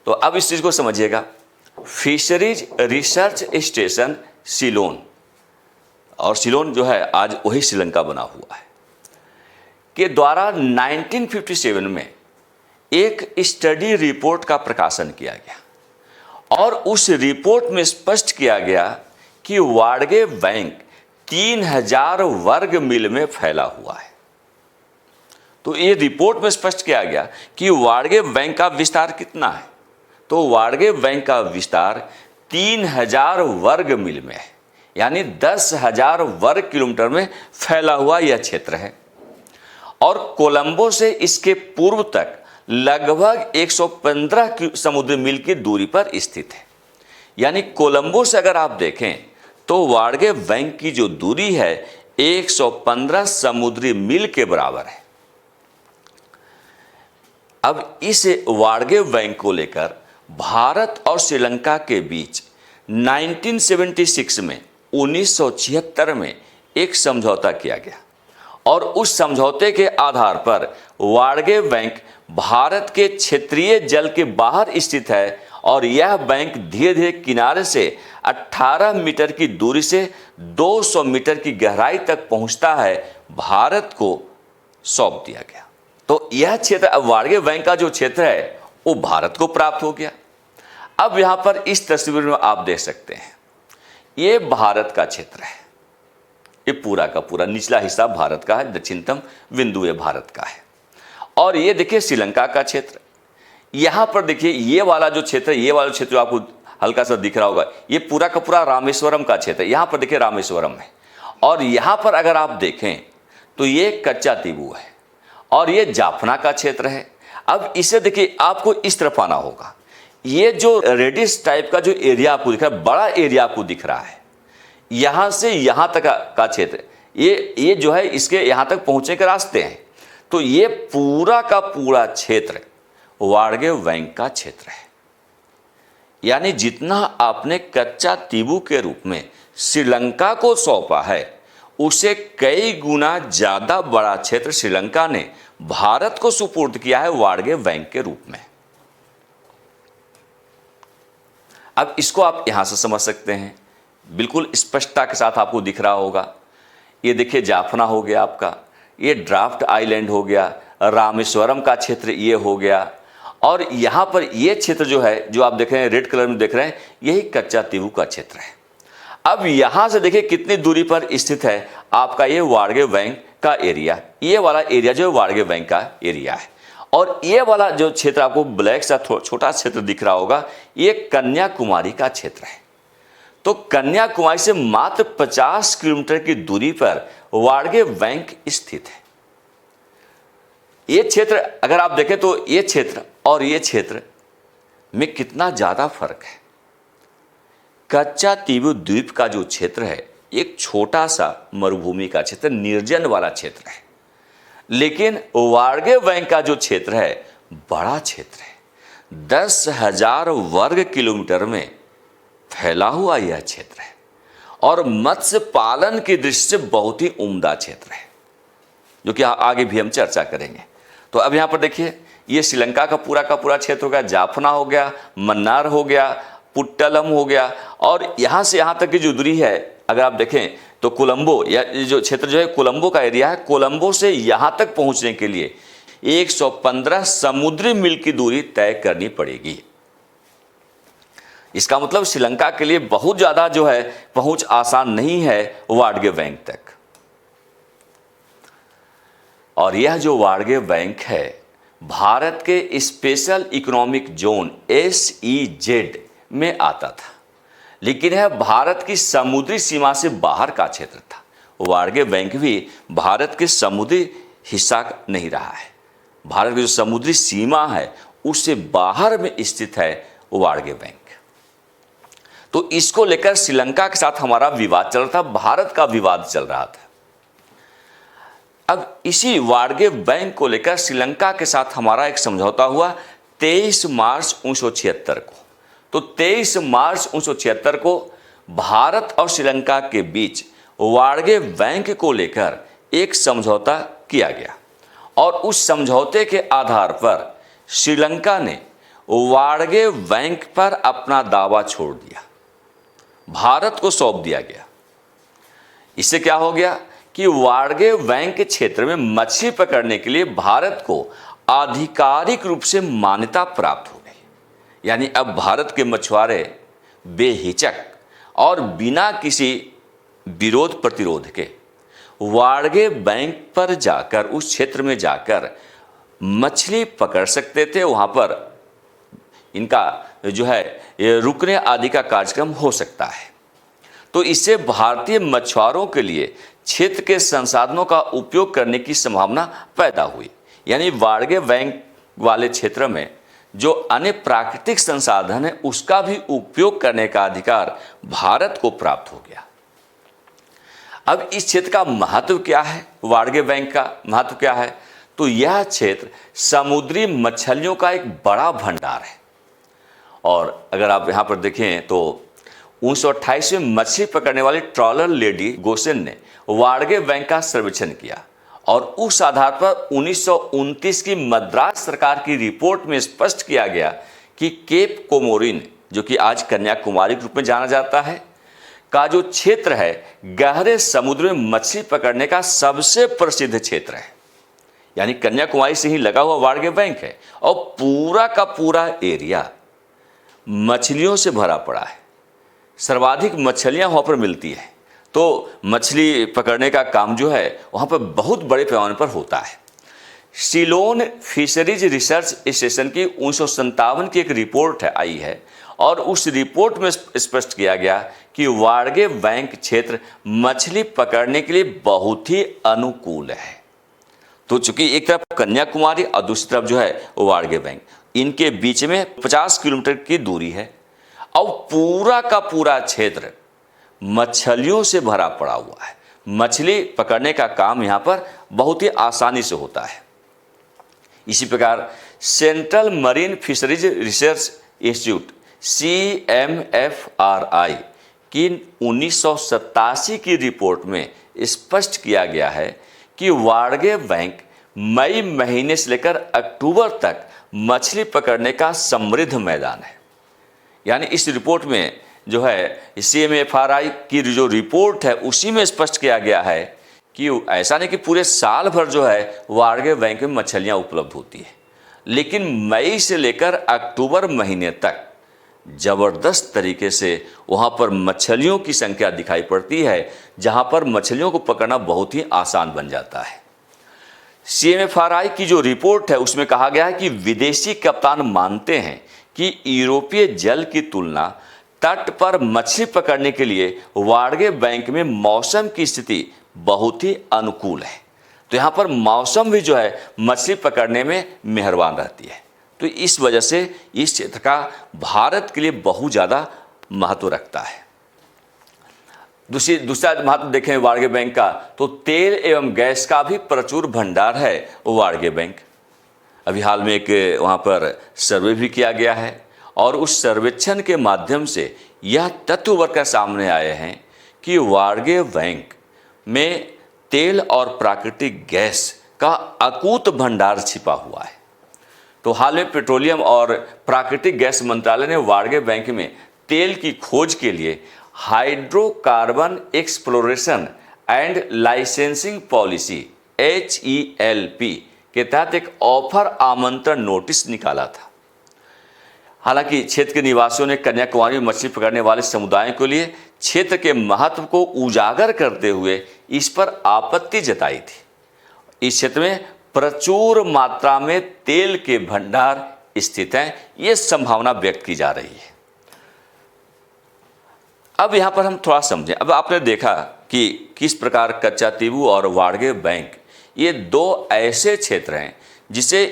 तो अब इस चीज़ को समझिएगा। फिशरीज रिसर्च स्टेशन सिलोन, और सिलोन जो है आज वही श्रीलंका बना हुआ है, के द्वारा 1957 में एक स्टडी रिपोर्ट का प्रकाशन किया गया और उस रिपोर्ट में स्पष्ट किया गया कि वाड़गे बैंक 3000 वर्ग मील में फैला हुआ है। तो ये रिपोर्ट में स्पष्ट किया गया कि वाड़गे बैंक का विस्तार कितना है। तो वाड़गे बैंक का विस्तार 3000 वर्ग मील में है, यानी 10,000 वर्ग किलोमीटर में फैला हुआ यह क्षेत्र है। और कोलंबो से इसके पूर्व तक लगभग 115 समुद्री मील की दूरी पर स्थित है। यानी कोलंबो से अगर आप देखें तो वाड़गे बैंक की जो दूरी है 115 समुद्री मील के बराबर है। अब इस वाड़गे बैंक को लेकर भारत और श्रीलंका के बीच 1976 में 1976 में एक समझौता किया गया और उस समझौते के आधार पर वाड़गे बैंक भारत के क्षेत्रीय जल के बाहर स्थित है और यह बैंक धीरे धीरे किनारे से 18 मीटर की दूरी से 200 मीटर की गहराई तक पहुंचता है, भारत को सौंप दिया गया। तो यह क्षेत्र, अब वाड़गे बैंक का जो क्षेत्र है वो भारत को प्राप्त हो गया। अब यहां पर इस तस्वीर में आप देख सकते हैं, ये भारत का क्षेत्र है। ये पूरा का पूरा निचला हिस्सा भारत का है, दक्षिणतम बिंदु ये भारत का है। और ये देखिए श्रीलंका का क्षेत्र। यहां पर देखिए ये वाला जो क्षेत्र है, ये वाला क्षेत्र जो आपको हल्का सा दिख रहा होगा, ये पूरा का पूरा रामेश्वरम का क्षेत्र है। यहां पर देखिए रामेश्वरम है। और यहां पर अगर आप देखें तो ये कच्चा तीवू है और ये जाफना का क्षेत्र है। अब इसे देखिए, आपको इस तरफ आना होगा। ये जो रेडिस टाइप का जो एरिया आपको दिख रहा है, बड़ा एरिया आपको दिख रहा है, यहां से यहां तक का क्षेत्र, ये जो है इसके यहां तक पहुंचने के रास्ते हैं। तो ये पूरा का पूरा क्षेत्र वाड़गे बैंक का क्षेत्र है। यानी जितना आपने कच्चा तीवू के रूप में श्रीलंका को सौंपा है, उसे कई गुना ज्यादा बड़ा क्षेत्र श्रीलंका ने भारत को सुपुर्द किया है वाड़गे बैंक के रूप में। अब इसको आप यहां से समझ सकते हैं, बिल्कुल स्पष्टता के साथ आपको दिख रहा होगा। ये देखिए जाफना हो गया आपका, ये ड्राफ्ट आइलैंड हो गया, रामेश्वरम का क्षेत्र ये हो गया, और यहाँ पर ये क्षेत्र जो है, जो आप देख रहे हैं रेड कलर में देख रहे हैं, यही कच्चा तीवू का क्षेत्र है। अब यहां से देखिए कितनी दूरी पर स्थित है आपका ये वाड़गे बैंक का एरिया। ये वाला एरिया जो है वाड़गे बैंक का एरिया है, और ये वाला जो क्षेत्र आपको ब्लैक सा छोटा क्षेत्र दिख रहा होगा, ये कन्याकुमारी का क्षेत्र है। तो कन्याकुमारी से मात्र 50 किलोमीटर की दूरी पर वाड़गे बैंक स्थित है। ये क्षेत्र अगर आप देखें तो ये क्षेत्र और ये क्षेत्र में कितना ज्यादा फर्क है। कच्चातीवू द्वीप का जो क्षेत्र है एक छोटा सा मरुभूमि का क्षेत्र, निर्जन वाला क्षेत्र है, लेकिन वाड़गे बैंक का जो क्षेत्र है बड़ा क्षेत्र है। 10,000 वर्ग किलोमीटर में फैला हुआ यह क्षेत्र है और मत्स्य पालन की दृष्टि से बहुत ही उम्दा क्षेत्र है, जो कि आगे भी हम चर्चा करेंगे। तो अब यहाँ पर देखिए ये श्रीलंका का पूरा क्षेत्र हो गया, जाफना हो गया, मन्नार हो गया, पुट्टलम हो गया, और यहाँ से यहाँ तक की जो दूरी है अगर आप देखें तो कोलंबो, या जो क्षेत्र जो है कोलंबो का एरिया है, कोलंबो से यहाँ तक पहुँचने के लिए 115 समुद्री मील की दूरी तय करनी पड़ेगी। इसका मतलब श्रीलंका के लिए बहुत ज़्यादा जो है पहुँच आसान नहीं है वाड़गे बैंक तक। और यह जो वाड़गे बैंक है भारत के स्पेशल इकोनॉमिक जोन SEZ में आता था, लेकिन यह भारत की समुद्री सीमा से बाहर का क्षेत्र था। वाड़गे बैंक भी भारत के समुद्री हिस्सा नहीं रहा है, भारत की जो समुद्री सीमा है उससे बाहर में स्थित है वाड़गे बैंक। तो इसको लेकर श्रीलंका के साथ हमारा विवाद चल रहा था, भारत का विवाद चल रहा था। अब इसी वाड़गे बैंक को लेकर श्रीलंका के साथ हमारा एक समझौता हुआ 23 मार्च 1976 को। तो 23 मार्च 1976 को भारत और श्रीलंका के बीच वाड़गे बैंक को लेकर एक समझौता किया गया, और उस समझौते के आधार पर श्रीलंका ने वाड़गे बैंक पर अपना दावा छोड़ दिया, भारत को सौंप दिया गया। इससे क्या हो गया कि वाड़गे बैंक के क्षेत्र में मछली पकड़ने के लिए भारत को आधिकारिक रूप से मान्यता प्राप्त हो गई। यानी अब भारत के मछुआरे बेहिचक और बिना किसी विरोध प्रतिरोध के वाड़गे बैंक पर जाकर, उस क्षेत्र में जाकर मछली पकड़ सकते थे। वहाँ पर इनका जो है ये रुकने आदि का कार्यक्रम हो सकता है। तो इससे भारतीय मछुआरों के लिए क्षेत्र के संसाधनों का उपयोग करने की संभावना पैदा हुई। यानी वाड़गे बैंक वाले क्षेत्र में जो अन्य प्राकृतिक संसाधन है उसका भी उपयोग करने का अधिकार भारत को प्राप्त हो गया। अब इस क्षेत्र का महत्व क्या है, वाड़गे बैंक का महत्व क्या है? तो यह क्षेत्र समुद्री मछलियों का एक बड़ा भंडार है। और अगर आप यहाँ पर देखें तो 1928 में मछली पकड़ने वाली ट्रॉलर लेडी गोसेन ने वाड़गे बैंक का सर्वेक्षण किया, और उस आधार पर 1929 की मद्रास सरकार की रिपोर्ट में स्पष्ट किया गया कि केप कोमोरिन, जो कि आज कन्याकुमारी के रूप में जाना जाता है, का जो क्षेत्र है गहरे समुद्र में मछली पकड़ने का सबसे प्रसिद्ध क्षेत्र है। यानी कन्याकुमारी से ही लगा हुआ वाड़गे बैंक है, और पूरा का पूरा एरिया मछलियों से भरा पड़ा है। सर्वाधिक मछलियां वहाँ पर मिलती है, तो मछली पकड़ने का काम जो है वहाँ पर बहुत बड़े पैमाने पर होता है। सीलोन फिशरीज रिसर्च स्टेशन की 1957 की एक रिपोर्ट आई है, और उस रिपोर्ट में स्पष्ट किया गया कि वाड़गे बैंक क्षेत्र मछली पकड़ने के लिए बहुत ही अनुकूल है। तो चूंकि एक तरफ कन्याकुमारी और दूसरी तरफ जो है वाड़गे बैंक, इनके बीच में 50 किलोमीटर की दूरी है, और पूरा का पूरा क्षेत्र मछलियों से भरा पड़ा हुआ है। मछली पकड़ने का काम यहाँ पर बहुत ही आसानी से होता है। इसी प्रकार central marine fisheries research institute CMFRI की 1987 की रिपोर्ट में स्पष्ट किया गया है कि वाड़गे बैंक मई महीने से लेकर अक्टूबर तक मछली पकड़ने का समृद्ध मैदान है। यानी इस रिपोर्ट में जो है CMFRI की जो रिपोर्ट है उसी में स्पष्ट किया गया है कि ऐसा नहीं कि पूरे साल भर जो है वाड़गे बैंक में मछलियां उपलब्ध होती है, लेकिन मई से लेकर अक्टूबर महीने तक ज़बरदस्त तरीके से वहाँ पर मछलियों की संख्या दिखाई पड़ती है, जहाँ पर मछलियों को पकड़ना बहुत ही आसान बन जाता है। CMFRI की जो रिपोर्ट है उसमें कहा गया है कि विदेशी कप्तान मानते हैं कि यूरोपीय जल की तुलना तट पर मछली पकड़ने के लिए वाड़गे बैंक में मौसम की स्थिति बहुत ही अनुकूल है। तो यहाँ पर मौसम भी जो है मछली पकड़ने में मेहरबान रहती है। तो इस वजह से इस क्षेत्र का भारत के लिए बहुत ज़्यादा महत्व रखता है। दूसरा महत्व देखें वाड़गे बैंक का, तो तेल एवं गैस का भी प्रचुर भंडार है वाड़गे बैंक। अभी हाल में एक वहाँ पर सर्वे भी किया गया है और उस सर्वेक्षण के माध्यम से यह तथ्य उभर कर सामने आए हैं कि वाड़गे बैंक में तेल और प्राकृतिक गैस का अकूत भंडार छिपा हुआ है। तो हाल में पेट्रोलियम और प्राकृतिक गैस मंत्रालय ने वाड़गे बैंक में तेल की खोज के लिए hydrocarbon exploration and licensing policy HELP के तहत एक ऑफर आमंत्रण नोटिस निकाला था। हालांकि क्षेत्र के निवासियों ने कन्याकुमारी में मछली पकड़ने वाले समुदायों के लिए क्षेत्र के महत्व को उजागर करते हुए इस पर आपत्ति जताई थी। इस क्षेत्र में प्रचुर मात्रा में तेल के भंडार स्थित हैं, ये संभावना व्यक्त की जा रही है। अब यहाँ पर हम थोड़ा समझें। अब आपने देखा कि किस प्रकार कच्चा तीबू और वाड़गे बैंक ये दो ऐसे क्षेत्र हैं जिसे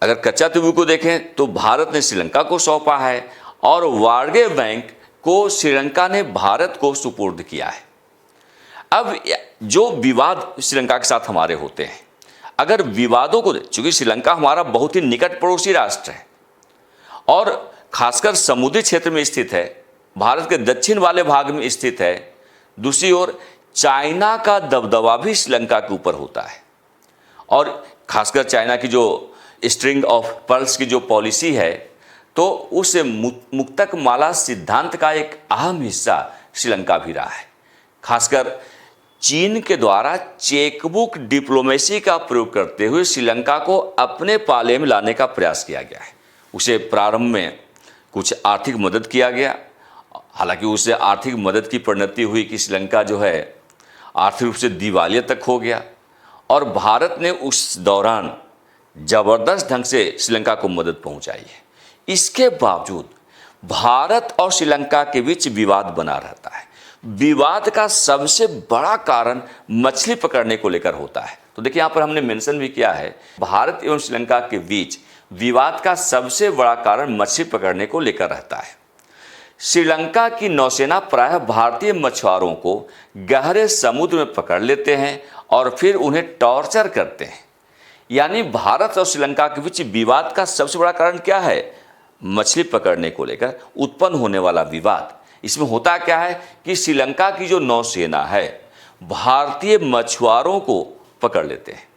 अगर कच्चा तीबू को देखें तो भारत ने श्रीलंका को सौंपा है और वाड़गे बैंक को श्रीलंका ने भारत को सुपुर्द किया है। अब जो विवाद श्रीलंका के साथ हमारे होते हैं, अगर विवादों को चूंकि श्रीलंका हमारा बहुत ही निकट पड़ोसी राष्ट्र है और खासकर समुद्री क्षेत्र में स्थित है, भारत के दक्षिण वाले भाग में स्थित है। दूसरी ओर चाइना का दबदबा भी श्रीलंका के ऊपर होता है और खासकर चाइना की जो स्ट्रिंग ऑफ पर्ल्स की जो पॉलिसी है, तो उस मुक्तक माला सिद्धांत का एक अहम हिस्सा श्रीलंका भी रहा है। खासकर चीन के द्वारा चेकबुक डिप्लोमेसी का प्रयोग करते हुए श्रीलंका को अपने पाले में लाने का प्रयास किया गया है। उसे प्रारंभ में कुछ आर्थिक मदद किया गया, हालांकि उससे आर्थिक मदद की परिणति हुई कि श्रीलंका जो है आर्थिक रूप से दिवालिया तक हो गया और भारत ने उस दौरान ज़बरदस्त ढंग से श्रीलंका को मदद पहुंचाई है। इसके बावजूद भारत और श्रीलंका के बीच विवाद बना रहता है। विवाद का सबसे बड़ा कारण मछली पकड़ने को लेकर होता है। तो देखिए यहाँ पर हमने मेंशन भी किया है, भारत एवं श्रीलंका के बीच विवाद का सबसे बड़ा कारण मछली पकड़ने को लेकर रहता है। श्रीलंका की नौसेना प्रायः भारतीय मछुआरों को गहरे समुद्र में पकड़ लेते हैं और फिर उन्हें टॉर्चर करते हैं। यानी भारत और श्रीलंका के बीच विवाद का सबसे बड़ा कारण क्या है? मछली पकड़ने को लेकर उत्पन्न होने वाला विवाद। इसमें होता क्या है कि श्रीलंका की जो नौसेना है भारतीय मछुआरों को पकड़ लेते हैं।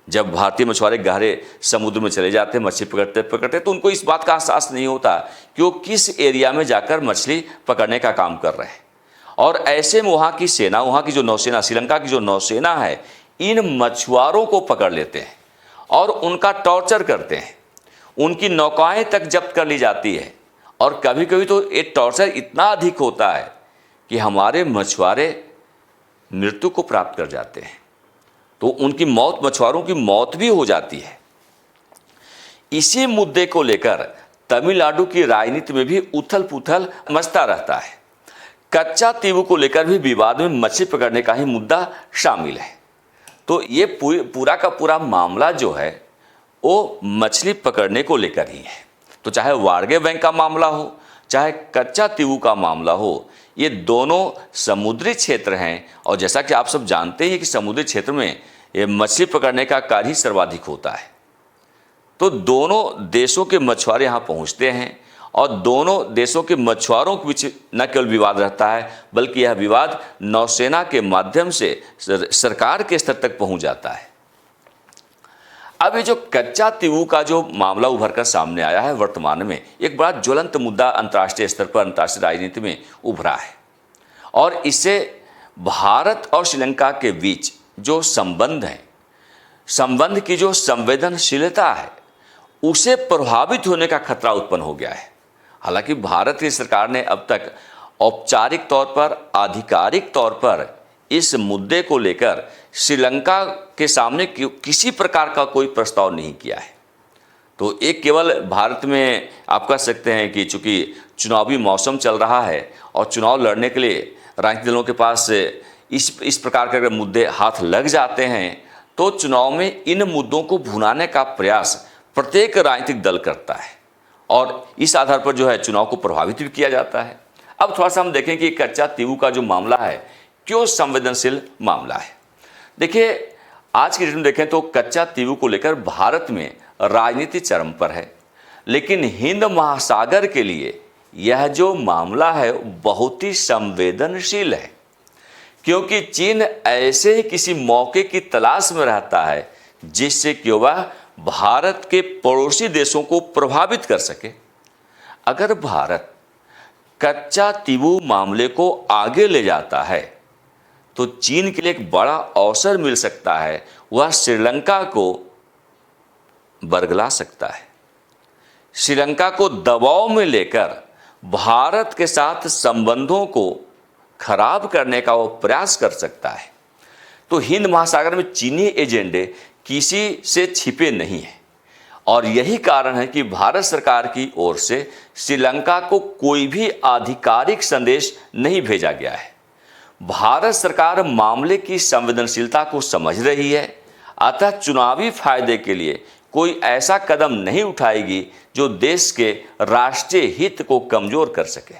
जब भारतीय मछुआरे गहरे समुद्र में चले जाते हैं मछली पकड़ते पकड़ते, तो उनको इस बात का एहसास नहीं होता कि वो किस एरिया में जाकर मछली पकड़ने का काम कर रहे हैं। और ऐसे में वहाँ की सेना, वहाँ की जो नौसेना, श्रीलंका की जो नौसेना है, इन मछुआरों को पकड़ लेते हैं और उनका टॉर्चर करते हैं। उनकी नौकाएं तक जब्त कर ली जाती है और कभी कभी तो ये टॉर्चर इतना अधिक होता है कि हमारे मछुआरे मृत्यु को प्राप्त कर जाते हैं। तो उनकी मौत, मछुआरों की मौत भी हो जाती है। इसी मुद्दे को लेकर तमिलनाडु की राजनीति में भी उथल पुथल मचता रहता है। कच्चा तीबू को लेकर भी विवाद में मछली पकड़ने का ही मुद्दा शामिल है। तो ये पूरा का पूरा मामला जो है वो मछली पकड़ने को लेकर ही है। तो चाहे वाड़गे बैंक का मामला हो, चाहे कच्चा तीबू का मामला हो, ये दोनों समुद्री क्षेत्र हैं और जैसा कि आप सब जानते हैं कि समुद्री क्षेत्र में ये मछली पकड़ने का कार्य ही सर्वाधिक होता है। तो दोनों देशों के मछुआरे यहाँ पहुँचते हैं और दोनों देशों के मछुआरों के बीच न केवल विवाद रहता है, बल्कि यह विवाद नौसेना के माध्यम से सरकार के स्तर तक पहुँच जाता है। अब ये जो कच्चा तीबू का जो मामला उभर कर सामने आया है, वर्तमान में एक बड़ा ज्वलंत मुद्दा अंतर्राष्ट्रीय स्तर पर, अंतर्राष्ट्रीय राजनीति में उभरा है और इससे भारत और श्रीलंका के बीच जो संबंध है, संबंध की जो संवेदनशीलता है, उसे प्रभावित होने का खतरा उत्पन्न हो गया है। हालांकि भारत की सरकार ने अब तक औपचारिक तौर पर, आधिकारिक तौर पर इस मुद्दे को लेकर श्रीलंका के सामने किसी प्रकार का कोई प्रस्ताव नहीं किया है। तो एक केवल भारत में आप कह सकते हैं कि चूंकि चुनावी मौसम चल रहा है और चुनाव लड़ने के लिए राजनीतिक दलों के पास इस प्रकार के अगर मुद्दे हाथ लग जाते हैं तो चुनाव में इन मुद्दों को भुनाने का प्रयास प्रत्येक राजनीतिक दल करता है और इस आधार पर जो है चुनाव को प्रभावित भी किया जाता है। अब थोड़ा सा हम देखें कि कच्चा तीवू का जो मामला है क्यों संवेदनशील मामला है। देखिए, आज की डेट में देखें तो कच्चा तीवू को लेकर भारत में राजनीति चरम पर है, लेकिन हिंद महासागर के लिए यह जो मामला है बहुत ही संवेदनशील है, क्योंकि चीन ऐसे ही किसी मौके की तलाश में रहता है जिससे कि वह भारत के पड़ोसी देशों को प्रभावित कर सके। अगर भारत कच्चा तीवू मामले को आगे ले जाता है तो चीन के लिए एक बड़ा अवसर मिल सकता है, वह श्रीलंका को बरगला सकता है, श्रीलंका को दबाव में लेकर भारत के साथ संबंधों को खराब करने का वो प्रयास कर सकता है। तो हिंद महासागर में चीनी एजेंडे किसी से छिपे नहीं हैं और यही कारण है कि भारत सरकार की ओर से श्रीलंका को कोई भी आधिकारिक संदेश नहीं भेजा गया है। भारत सरकार मामले की संवेदनशीलता को समझ रही है, अतः चुनावी फायदे के लिए कोई ऐसा कदम नहीं उठाएगी जो देश के राष्ट्रीय हित को कमजोर कर सके।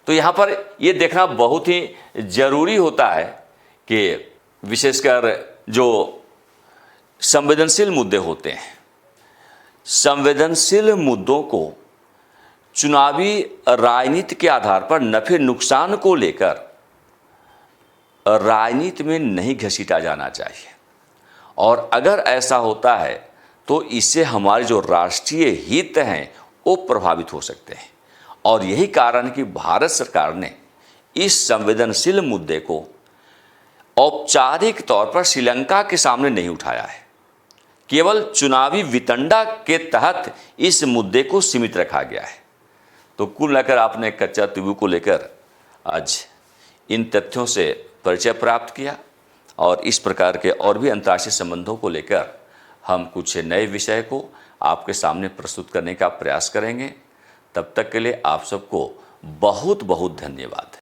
तो यहाँ पर ये देखना बहुत ही जरूरी होता है कि विशेषकर जो संवेदनशील मुद्दे होते हैं, संवेदनशील मुद्दों को चुनावी राजनीति के आधार पर नफे नुकसान को लेकर राजनीति में नहीं घसीटा जाना चाहिए। और अगर ऐसा होता है तो इससे हमारे जो राष्ट्रीय हित हैं वो प्रभावित हो सकते हैं। और यही कारण कि भारत सरकार ने इस संवेदनशील मुद्दे को औपचारिक तौर पर श्रीलंका के सामने नहीं उठाया है, केवल चुनावी वितंडा के तहत इस मुद्दे को सीमित रखा गया है। तो कुल मिलाकर आपने कच्चा तीवू को लेकर आज इन तथ्यों से परिचय प्राप्त किया और इस प्रकार के और भी अंतर्राष्ट्रीय संबंधों को लेकर हम कुछ नए विषय को आपके सामने प्रस्तुत करने का प्रयास करेंगे। तब तक के लिए आप सबको बहुत बहुत धन्यवाद।